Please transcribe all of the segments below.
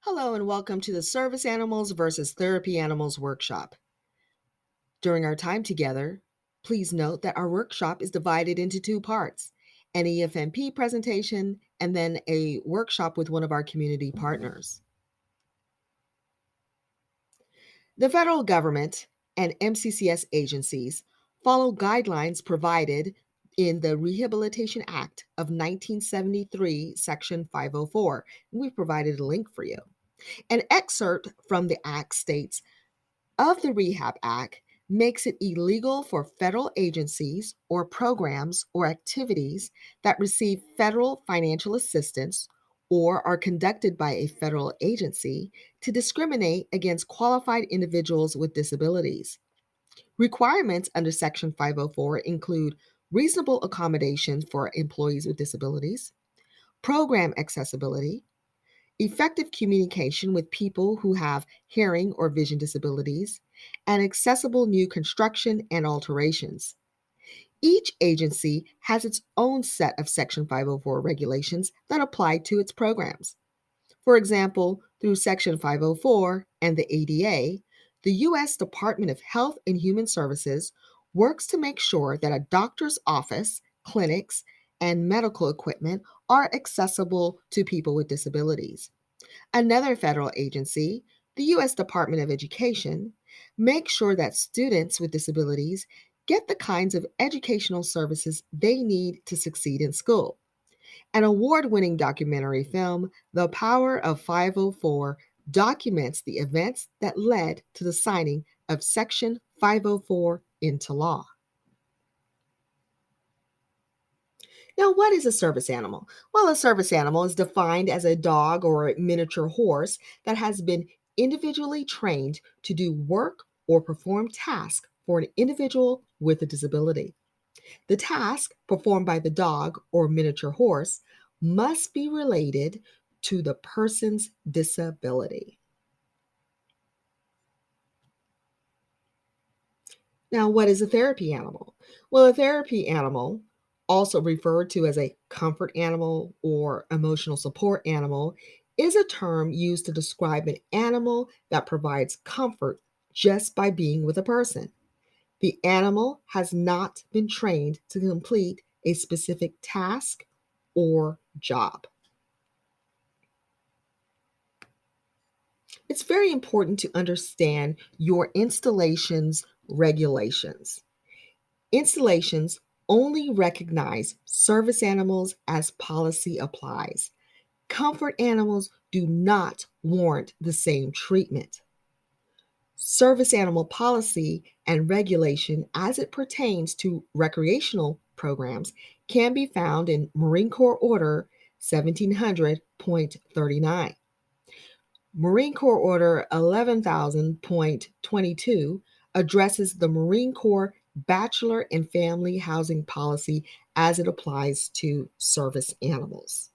Hello and welcome to the Service Animals versus Therapy Animals workshop. During our time together, please note that our workshop is divided into two parts, an EFMP presentation and then a workshop with one of our community partners. The Federal Government and MCCS agencies follow guidelines provided in the Rehabilitation Act of 1973, Section 504. We've provided a link for you. An excerpt from the Act states, of the Rehab Act makes it illegal for federal agencies or programs or activities that receive federal financial assistance or are conducted by a federal agency to discriminate against qualified individuals with disabilities. Requirements under Section 504 include reasonable accommodations for employees with disabilities, program accessibility, effective communication with people who have hearing or vision disabilities, and accessible new construction and alterations. Each agency has its own set of Section 504 regulations that apply to its programs. For example, through Section 504 and the ADA, the U.S. Department of Health and Human Services works to make sure that a doctor's office, clinics, and medical equipment are accessible to people with disabilities. Another federal agency, the U.S. Department of Education, makes sure that students with disabilities get the kinds of educational services they need to succeed in school. An award winning documentary film, The Power of 504, documents the events that led to the signing of Section 504 into law. Now, what is a service animal? Well, a service animal is defined as a dog or a miniature horse that has been individually trained to do work or perform tasks for an individual with a disability. The task performed by the dog or miniature horse must be related to the person's disability. Now, what is a therapy animal? Well, a therapy animal, also referred to as a comfort animal or emotional support animal, is a term used to describe an animal that provides comfort just by being with a person. The animal has not been trained to complete a specific task or job. It's very important to understand your installation's regulations. Installations only recognize service animals as policy applies. Comfort animals do not warrant the same treatment. Service animal policy and regulation as it pertains to recreational programs can be found in Marine Corps Order 1700.39. Marine Corps Order 11,000.22 addresses the Marine Corps Bachelor and Family Housing Policy as it applies to service animals.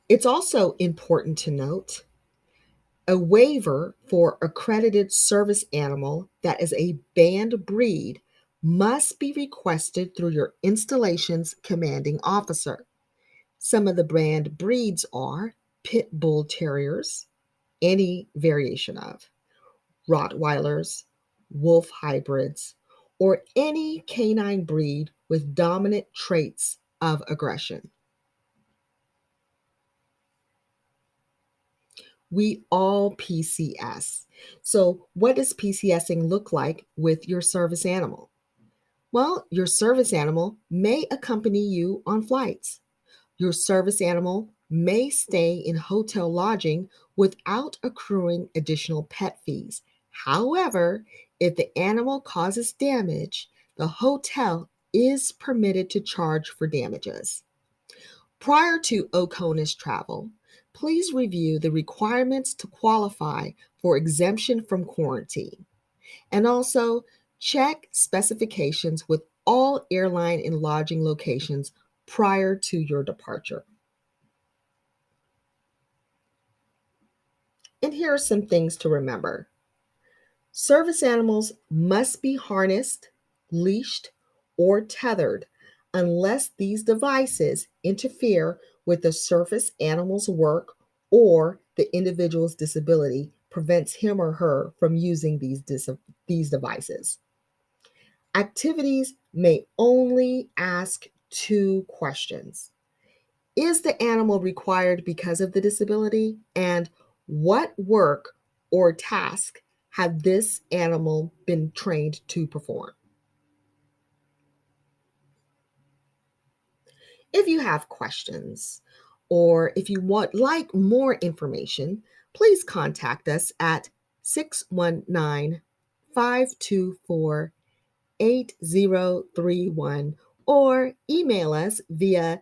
It's also important to note a waiver for accredited service animal that is a banned breed must be requested through your installation's commanding officer. Some of the banned breeds are pit bull terriers, any variation of, Rottweilers, wolf hybrids, or any canine breed with dominant traits of aggression. We all PCS. So, what does PCSing look like with your service animal? Well, your service animal may accompany you on flights. Your service animal may stay in hotel lodging without accruing additional pet fees. However, if the animal causes damage, the hotel is permitted to charge for damages. Prior to OCONUS travel, please review the requirements to qualify for exemption from quarantine. And also check specifications with all airline and lodging locations prior to your departure. And here are some things to remember. Service animals must be harnessed, leashed, or tethered unless these devices interfere with the service animal's work or the individual's disability prevents him or her from using these devices. Activities may only ask two questions. Is the animal required because of the disability? And what work or task have this animal been trained to perform? If you have questions or if you want like more information, please contact us at 619-524-8031 or email us via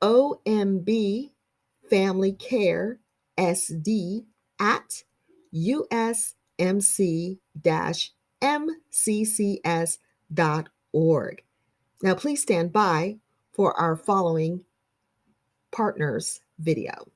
ombfamilycaresd at usmc-mccs.org. Now, please stand by for our following partners video.